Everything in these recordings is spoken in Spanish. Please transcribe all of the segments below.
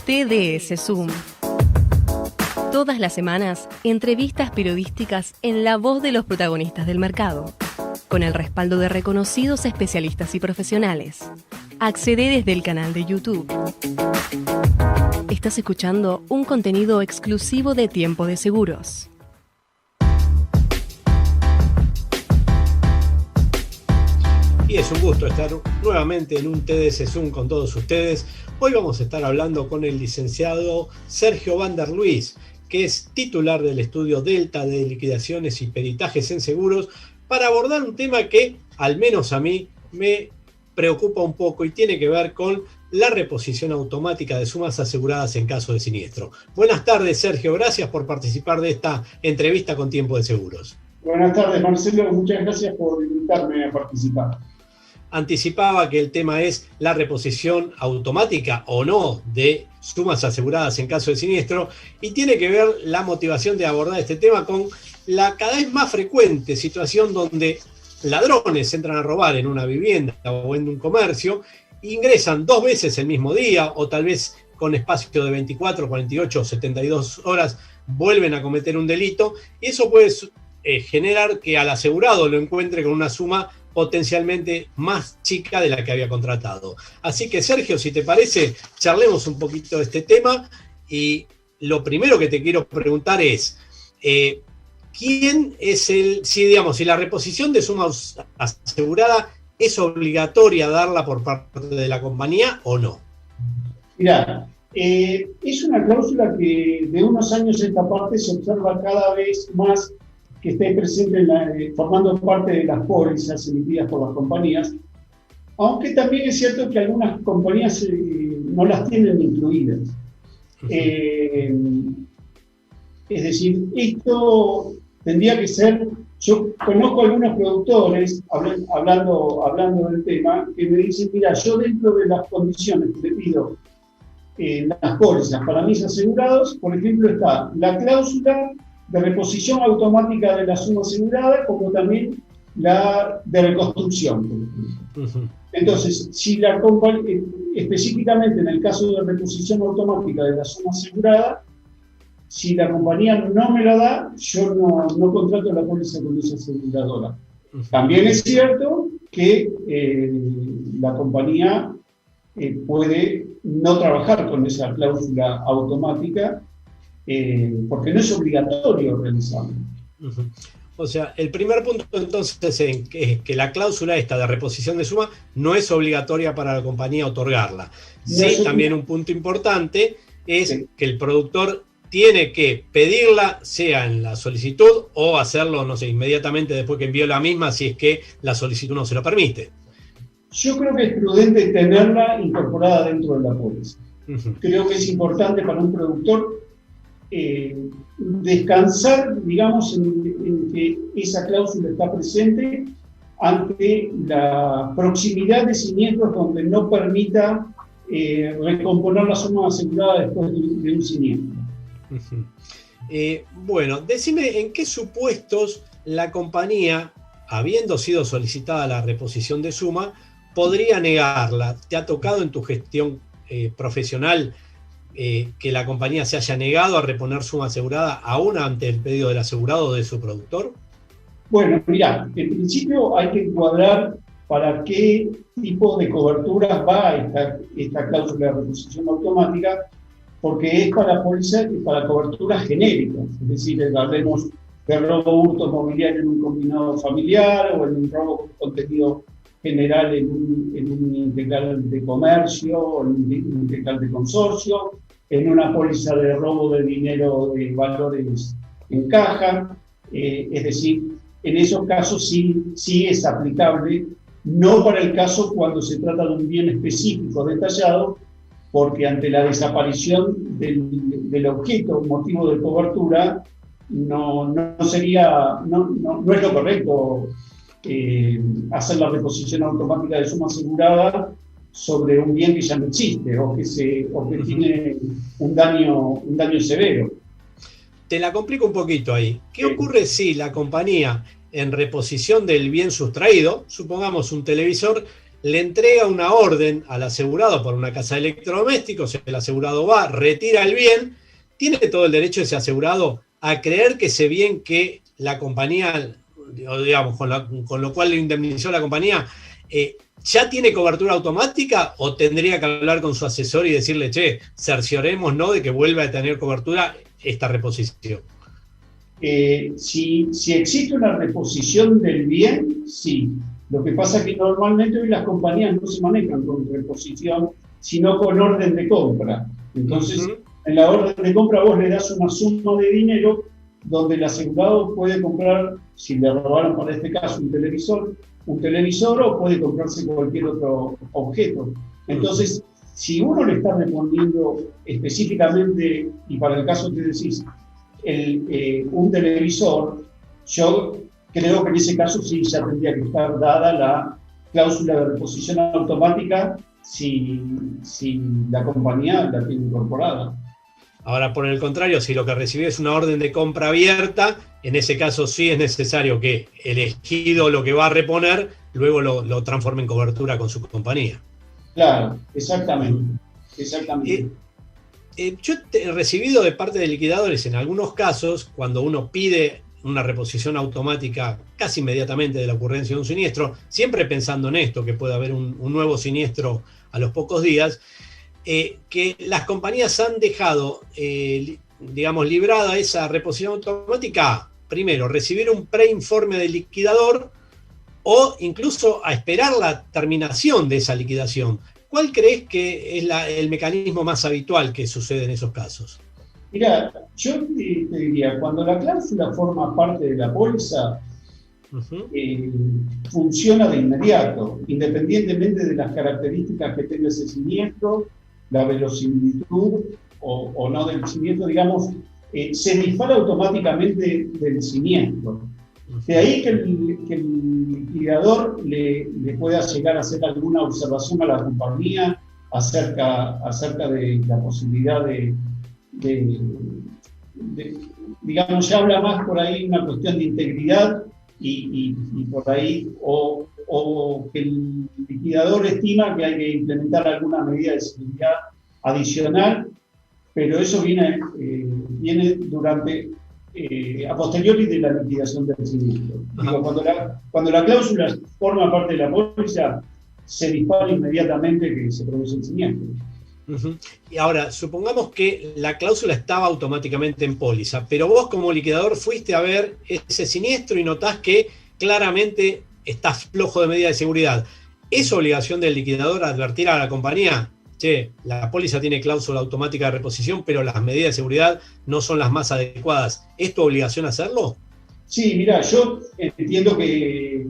TDS Zoom. Todas las semanas, entrevistas periodísticas en la voz de los protagonistas del mercado, con el respaldo de reconocidos especialistas y profesionales. Accede desde el canal de YouTube. Estás escuchando un contenido exclusivo de Tiempo de Seguros. Y es un gusto estar nuevamente en un TDS Zoom con todos ustedes. Hoy vamos a estar hablando con el licenciado Sergio Van der Luis, que es titular del estudio Delta de liquidaciones y peritajes en seguros, para abordar un tema que, al menos a mí, me preocupa un poco y tiene que ver con la reposición automática de sumas aseguradas en caso de siniestro. Buenas tardes, Sergio. Gracias por participar de esta entrevista con Tiempo de Seguros. Buenas tardes, Marcelo. Muchas gracias por invitarme a participar. Anticipaba que el tema es la reposición automática o no de sumas aseguradas en caso de siniestro, y tiene que ver la motivación de abordar este tema con la cada vez más frecuente situación donde ladrones entran a robar en una vivienda o en un comercio, ingresan 2 veces el mismo día o tal vez con espacio de 24, 48 o 72 horas vuelven a cometer un delito, y eso puede generar que al asegurado lo encuentre con una suma potencialmente más chica de la que había contratado. Así que, Sergio, si te parece, charlemos un poquito de este tema, y lo primero que te quiero preguntar es ¿quién es si la reposición de suma asegurada es obligatoria darla por parte de la compañía o no? Mirá, es una cláusula que de unos años a esta parte se observa cada vez más que esté presente formando parte de las pólizas emitidas por las compañías, aunque también es cierto que algunas compañías no las tienen incluidas. Es decir, esto tendría que ser. Yo conozco algunos productores, hablando del tema, que me dicen: mira, yo dentro de las condiciones que le pido las pólizas para mis asegurados, por ejemplo, está la cláusula de reposición automática de la suma asegurada, como también la de reconstrucción. Entonces, si específicamente en el caso de reposición automática de la suma asegurada, si la compañía no me la da, yo no contrato la póliza con esa aseguradora. También es cierto que la compañía puede no trabajar con esa cláusula automática, porque no es obligatorio realizarlo. O sea, el primer punto entonces es que la cláusula esta de reposición de suma no es obligatoria para la compañía otorgarla. Sí, también un punto importante es que el productor tiene que pedirla, sea en la solicitud o hacerlo, no sé, inmediatamente después que envió la misma, si es que la solicitud no se lo permite. Yo creo que es prudente tenerla incorporada dentro de la póliza. Creo que es importante para un productor descansar, digamos, en que esa cláusula está presente ante la proximidad de siniestros donde no permita recomponer la suma asegurada después de un siniestro. Bueno, decime en qué supuestos la compañía, habiendo sido solicitada la reposición de suma, podría negarla. ¿Te ha tocado en tu gestión profesional que la compañía se haya negado a reponer suma asegurada aún ante el pedido del asegurado o de su productor? Bueno, mirá, en principio hay que encuadrar para qué tipo de coberturas va esta cláusula de reposición automática, porque es para para coberturas genéricas, es decir, hablemos de robo hurto mobiliario en un combinado familiar, o en un robo contenido general en un integral de comercio, o en un integral de consorcio, en una póliza de robo de dinero de valores en caja. Es decir, en esos casos sí es aplicable, no para el caso cuando se trata de un bien específico detallado, porque ante la desaparición del objeto motivo de cobertura no es lo correcto hacer la reposición automática de suma asegurada sobre un bien que ya no existe o que tiene un daño severo. Te la complico un poquito ahí. ¿Qué ocurre si la compañía, en reposición del bien sustraído, supongamos un televisor, le entrega una orden al asegurado por una casa de electrodomésticos, el asegurado va, retira el bien, tiene todo el derecho ese asegurado a creer que ese bien que la compañía, digamos, con lo cual le indemnizó la compañía, ¿ya tiene cobertura automática o tendría que hablar con su asesor y decirle, che, cercioremos, ¿no?, de que vuelva a tener cobertura esta reposición? Si existe una reposición del bien, sí. Lo que pasa es que normalmente hoy las compañías no se manejan con reposición, sino con orden de compra. Entonces, en la orden de compra vos le das una suma de dinero donde el asegurado puede comprar, si le robaron para este caso un televisor o puede comprarse cualquier otro objeto. Entonces, si uno le está respondiendo específicamente, y para el caso que decís, un televisor, yo creo que en ese caso sí ya tendría que estar dada la cláusula de reposición automática si la compañía la tiene incorporada. Ahora, por el contrario, si lo que recibió es una orden de compra abierta, en ese caso sí es necesario que el elegido lo que va a reponer, luego lo transforme en cobertura con su compañía. Claro, exactamente. Yo he recibido de parte de liquidadores, en algunos casos, cuando uno pide una reposición automática casi inmediatamente de la ocurrencia de un siniestro, siempre pensando en esto, que puede haber un nuevo siniestro a los pocos días, que las compañías han dejado, digamos, librada esa reposición automática a, primero, recibir un preinforme del liquidador o incluso a esperar la terminación de esa liquidación. ¿Cuál crees que es el mecanismo más habitual que sucede en esos casos? Mira, yo te diría, cuando la cláusula forma parte de la póliza, funciona de inmediato, independientemente de las características que tenga ese siniestro, la verosimilitud o no del siniestro, digamos, se dispara automáticamente del siniestro. De ahí que el liquidador le pueda llegar a hacer alguna observación a la compañía acerca de la posibilidad de digamos, ya habla más por ahí una cuestión de integridad y por ahí, o que el liquidador estima que hay que implementar alguna medida de seguridad adicional, pero eso viene durante, a posteriori de la liquidación del siniestro. Digo, cuando la cláusula forma parte de la póliza, se dispara inmediatamente que se produce el siniestro. Y ahora, supongamos que la cláusula estaba automáticamente en póliza, pero vos como liquidador fuiste a ver ese siniestro y notás que claramente estás flojo de medida de seguridad. ¿Es obligación del liquidador advertir a la compañía? Che, la póliza tiene cláusula automática de reposición, pero las medidas de seguridad no son las más adecuadas. ¿Es tu obligación hacerlo? Sí, mira, yo entiendo que,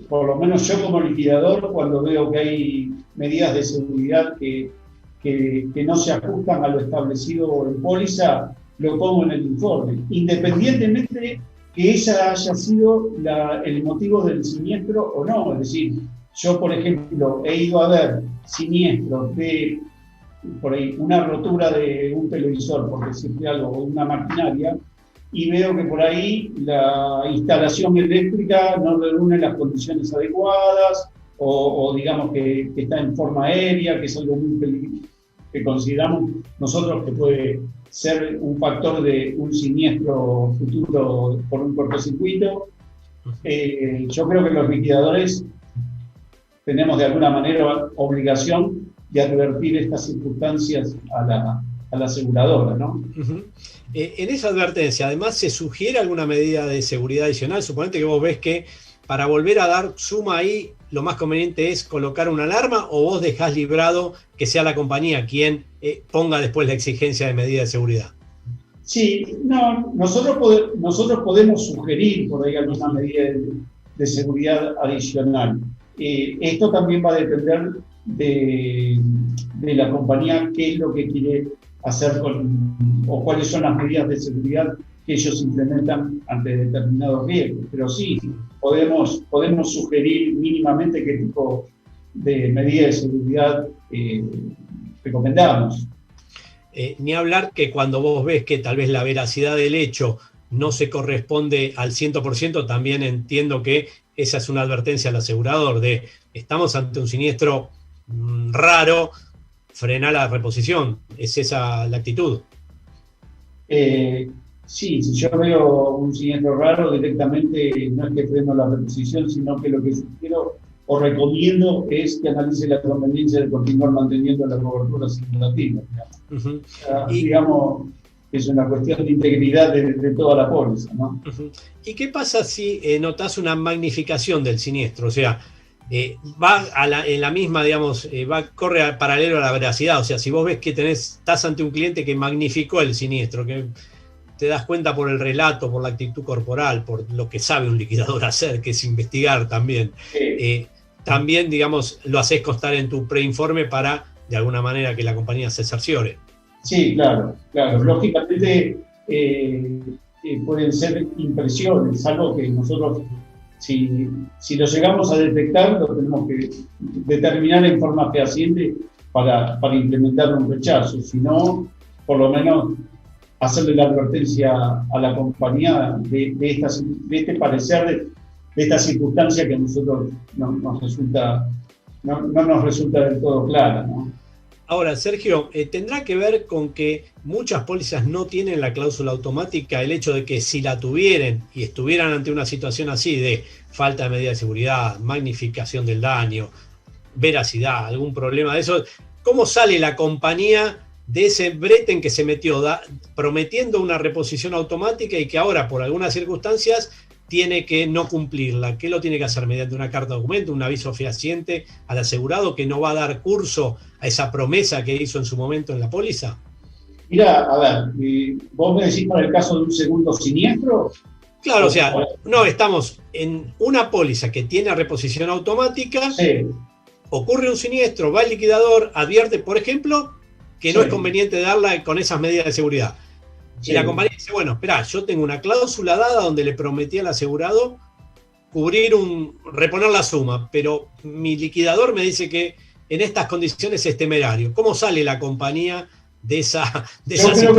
por lo menos yo como liquidador, cuando veo que hay medidas de seguridad que no se ajustan a lo establecido en póliza, lo pongo en el informe, independientemente que esa haya sido el motivo del siniestro o no. Es decir, yo, por ejemplo, he ido a ver siniestros de, por ahí, una rotura de un televisor, por decirte algo, o una maquinaria, y veo que por ahí la instalación eléctrica no reúne las condiciones adecuadas, o digamos que está en forma aérea, que es algo muy peligroso, que consideramos nosotros que puede ser un factor de un siniestro futuro por un cortocircuito. Yo creo que los liquidadores tenemos de alguna manera obligación de advertir estas circunstancias a la aseguradora, ¿no? En esa advertencia, además, ¿se sugiere alguna medida de seguridad adicional? Suponete que vos ves que para volver a dar suma ahí, lo más conveniente es colocar una alarma, o vos dejás librado que sea la compañía quien ponga después la exigencia de medida de seguridad. Sí, no, nosotros podemos sugerir por ahí alguna medida de seguridad adicional. Esto también va a depender de la compañía, qué es lo que quiere hacer o cuáles son las medidas de seguridad que ellos implementan ante determinados riesgos. Pero sí, podemos sugerir mínimamente qué tipo de medida de seguridad recomendamos. Ni hablar que cuando vos ves que tal vez la veracidad del hecho no se corresponde al 100%, también entiendo que esa es una advertencia al asegurador de estamos ante un siniestro raro, frenar la reposición. ¿Es esa la actitud? Sí, si yo veo un siniestro raro, directamente no es que freno la reposición, sino que lo que sugiero o recomiendo es que analice la conveniencia de continuar manteniendo la cobertura simulativa. Uh-huh. Digamos, es una cuestión de integridad de toda la póliza, ¿no? Uh-huh. ¿Y qué pasa si notas una magnificación del siniestro? O sea, va en la misma, digamos, corre paralelo a la veracidad. O sea, si vos ves que estás ante un cliente que magnificó el siniestro, que te das cuenta por el relato, por la actitud corporal, por lo que sabe un liquidador hacer, que es investigar también. Sí. También, digamos, lo haces constar en tu preinforme para, de alguna manera, que la compañía se cerciore. Sí, claro. Lógicamente pueden ser impresiones, algo que nosotros, si lo llegamos a detectar, lo tenemos que determinar en forma fehaciente para implementar un rechazo. Si no, por lo menos hacerle la advertencia a la compañía de este parecer, de esta circunstancia que a nosotros no nos resulta del todo clara, ¿no? Ahora, Sergio, ¿tendrá que ver con que muchas pólizas no tienen la cláusula automática? El hecho de que si la tuvieran y estuvieran ante una situación así de falta de medida de seguridad, magnificación del daño, veracidad, algún problema de eso, ¿cómo sale la compañía de ese brete en que se metió, prometiendo una reposición automática y que ahora, por algunas circunstancias, tiene que no cumplirla? ¿Qué lo tiene que hacer? ¿Mediante una carta de documento, un aviso fehaciente al asegurado que no va a dar curso a esa promesa que hizo en su momento en la póliza? Mira, a ver, ¿vos me decís para el caso de un segundo siniestro? Claro, o sea, no, estamos en una póliza que tiene reposición automática, sí. Ocurre un siniestro, va el liquidador, advierte, por ejemplo, que no es conveniente darla con esas medidas de seguridad. Sí. Y la compañía dice, bueno, espera, yo tengo una cláusula dada donde le prometí al asegurado reponer la suma, pero mi liquidador me dice que en estas condiciones es temerario. ¿Cómo sale la compañía de esa situación?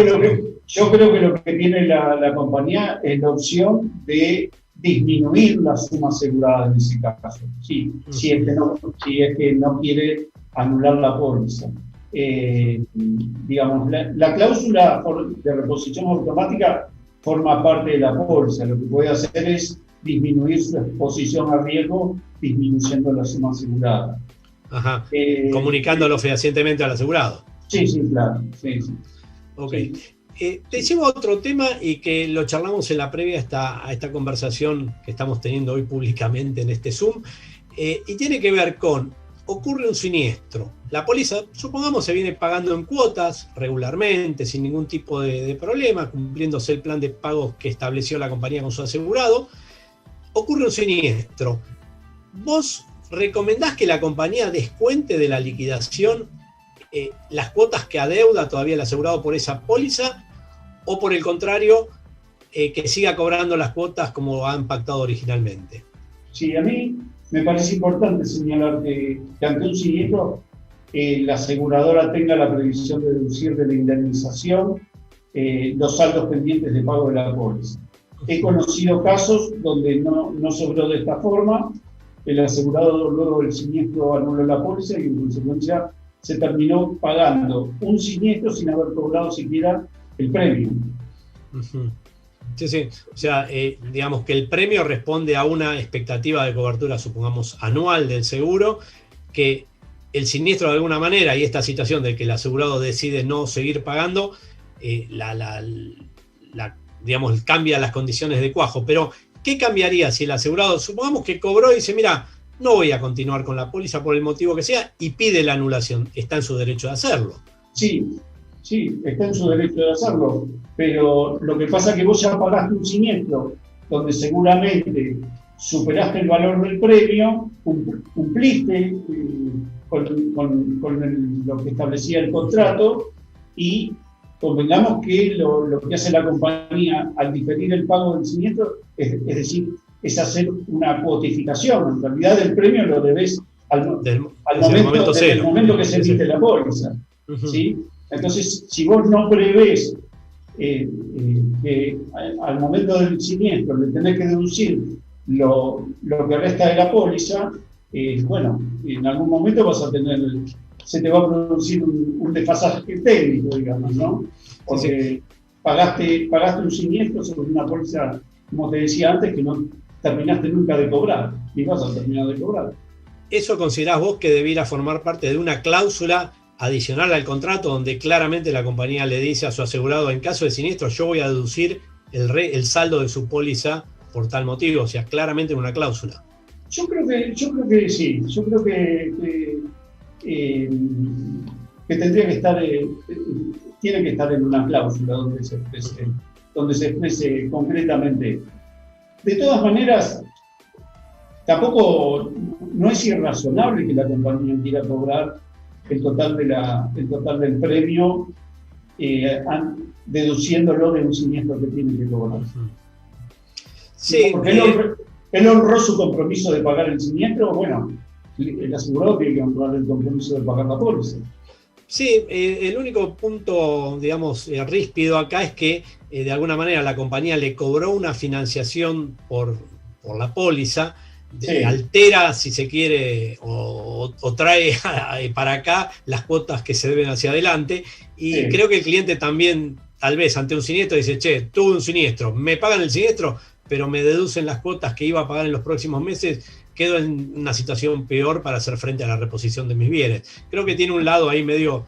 Yo creo que lo que tiene la compañía es la opción de disminuir la suma asegurada en ese caso. Sí, si es que no quiere anular la póliza. Digamos, la cláusula de reposición automática forma parte de la póliza. Lo que puede hacer es disminuir su exposición a riesgo disminuyendo la suma asegurada. Ajá. Comunicándolo fehacientemente al asegurado. Sí, claro. Sí. Ok. Sí. Te llevo a otro tema y que lo charlamos en la previa a esta conversación que estamos teniendo hoy públicamente en este Zoom, y tiene que ver con: ocurre un siniestro, la póliza, supongamos, se viene pagando en cuotas regularmente, sin ningún tipo de problema, cumpliéndose el plan de pagos que estableció la compañía con su asegurado. Ocurre un siniestro. ¿Vos recomendás que la compañía descuente de la liquidación las cuotas que adeuda todavía el asegurado por esa póliza, o por el contrario, que siga cobrando las cuotas como han pactado originalmente? Sí, a mí me parece importante señalar que ante un siniestro la aseguradora tenga la previsión de deducir de la indemnización los saldos pendientes de pago de la póliza. He conocido casos donde no se obró de esta forma, el asegurado luego del siniestro anuló la póliza y en consecuencia se terminó pagando un siniestro sin haber cobrado siquiera el premio. Uh-huh. Sí. O sea, digamos que el premio responde a una expectativa de cobertura, supongamos, anual del seguro, que el siniestro de alguna manera, y esta situación de que el asegurado decide no seguir pagando, digamos, cambia las condiciones de cuajo. Pero, ¿qué cambiaría si el asegurado, supongamos que cobró y dice, mira, no voy a continuar con la póliza por el motivo que sea, y pide la anulación? Está en su derecho de hacerlo. Sí, está en su derecho de hacerlo, pero lo que pasa es que vos ya pagaste un siniestro donde seguramente superaste el valor del premio, cumpliste con lo que establecía el contrato, y convengamos que lo que hace la compañía al diferir el pago del siniestro es decir, es hacer una cuotificación. En realidad el premio lo debes al momento que se emite la póliza. Uh-huh. ¿Sí? Entonces, si vos no prevés que al momento del siniestro le tenés que deducir lo que resta de la póliza, bueno, en algún momento se te va a producir un desfasaje técnico, digamos, ¿no? Porque pagaste un siniestro sobre una póliza, como te decía antes, que no terminaste nunca de cobrar, ni vas a terminar de cobrar. ¿Eso considerás vos que debiera formar parte de una cláusula adicional al contrato donde claramente la compañía le dice a su asegurado, en caso de siniestro, yo voy a deducir el saldo de su póliza por tal motivo? O sea, claramente en una cláusula. Yo creo que sí. Yo creo que tendría que estar, tiene que estar en una cláusula donde se exprese concretamente. De todas maneras, tampoco no es irrazonable que la compañía quiera cobrar el total del premio, deduciéndolo de un siniestro que tiene que cobrar. Sí, porque él honró su compromiso de pagar el siniestro. Bueno, el asegurado tiene que honrar el compromiso de pagar la póliza. Sí, el único punto, digamos, ríspido acá es que de alguna manera la compañía le cobró una financiación por la póliza, altera, si se quiere, o trae para acá las cuotas que se deben hacia adelante, y creo que el cliente también, tal vez ante un siniestro, dice, che, tuve un siniestro, me pagan el siniestro, pero me deducen las cuotas que iba a pagar en los próximos meses, quedo en una situación peor para hacer frente a la reposición de mis bienes. Creo que tiene un lado ahí medio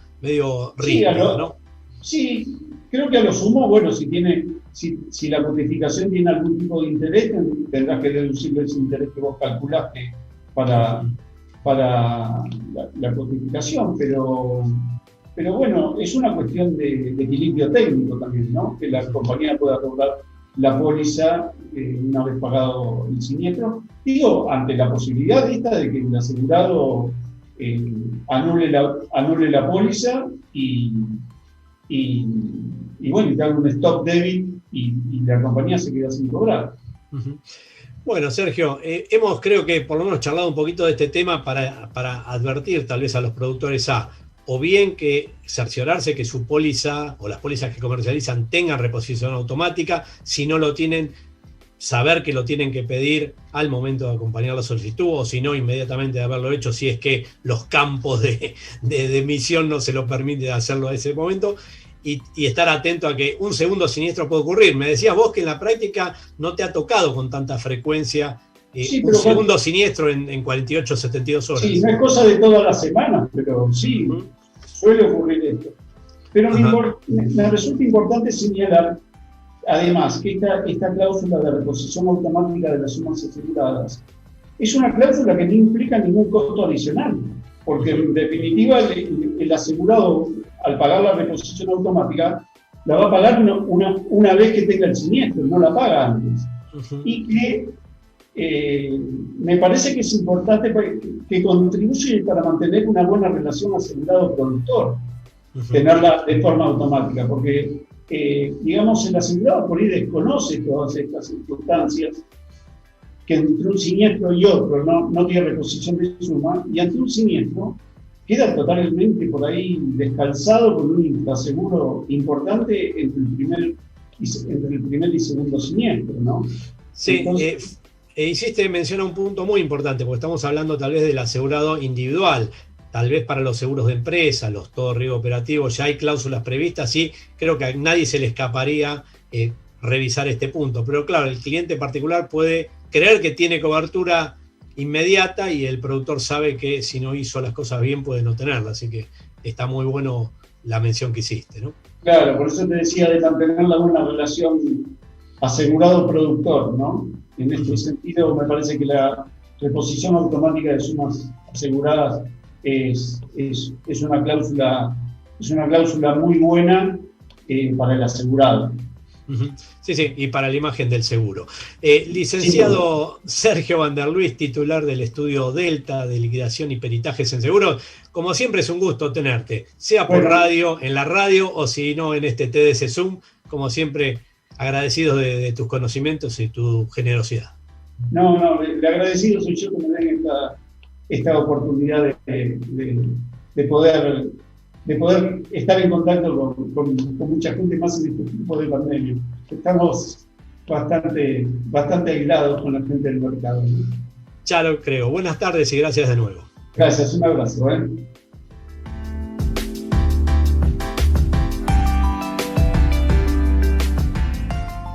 rígido, ¿no? Sí, creo que a lo sumo, bueno, si la codificación tiene algún tipo de interés, tendrás que deducirle ese interés que vos calculaste para la codificación, pero bueno, es una cuestión de equilibrio técnico también, ¿no? Que la compañía pueda cobrar la póliza una vez pagado el siniestro. Digo, ante la posibilidad de que el asegurado anule la póliza y bueno, y te haga un stop debit y la compañía se queda sin cobrar. Uh-huh. Bueno, Sergio, hemos creo que por lo menos charlado un poquito de este tema para advertir tal vez a los productores o bien que cerciorarse que su póliza o las pólizas que comercializan tengan reposición automática. Si no lo tienen, saber que lo tienen que pedir al momento de acompañar la solicitud, o si no, inmediatamente de haberlo hecho, si es que los campos de emisión no se lo permiten hacerlo a ese momento, y estar atento a que un segundo siniestro puede ocurrir. Me decías vos que en la práctica no te ha tocado con tanta frecuencia un segundo siniestro en 48, 72 horas. Sí, no es cosa de todas las semanas, pero sí, suele ocurrir esto. Pero me resulta importante señalar, además, que esta cláusula de reposición automática de las sumas aseguradas es una cláusula que no implica ningún costo adicional, porque en definitiva el asegurado, al pagar la reposición automática, la va a pagar una vez que tenga el siniestro, no la paga antes. Uh-huh. Y que me parece que es importante que contribuye para mantener una buena relación asegurado-productor, tenerla de forma automática, porque digamos, el asegurado por ahí desconoce todas estas circunstancias, que entre un siniestro y otro no tiene reposición de suma, y ante un siniestro queda totalmente por ahí descalzado con un infraseguro importante entre el primer y segundo siniestro, ¿no? Sí, entonces, hiciste mención a un punto muy importante, porque estamos hablando tal vez del asegurado individual. Tal vez para los seguros de empresa, los todo riesgo operativo, ya hay cláusulas previstas y creo que a nadie se le escaparía revisar este punto. Pero claro, el cliente particular puede creer que tiene cobertura inmediata y el productor sabe que si no hizo las cosas bien puede no tenerla. Así que está muy bueno la mención que hiciste, ¿no? Claro, por eso te decía de mantener la buena relación asegurado-productor, ¿no? En este sentido, me parece que la reposición automática de sumas aseguradas es una cláusula muy buena para el asegurado. Sí, y para la imagen del seguro. Licenciado Sergio Van der Luis, titular del estudio Delta de liquidación y peritajes en seguros, como siempre es un gusto tenerte, sea por radio, en la radio, o si no en este TDC Zoom, como siempre agradecidos de tus conocimientos y tu generosidad. No, le agradecido soy yo que me den esta oportunidad de poder estar en contacto con mucha gente más en este tipo de pandemia. Estamos bastante aislados con la gente del mercado, ¿no? Ya lo creo. Buenas tardes y gracias de nuevo. Gracias, un abrazo.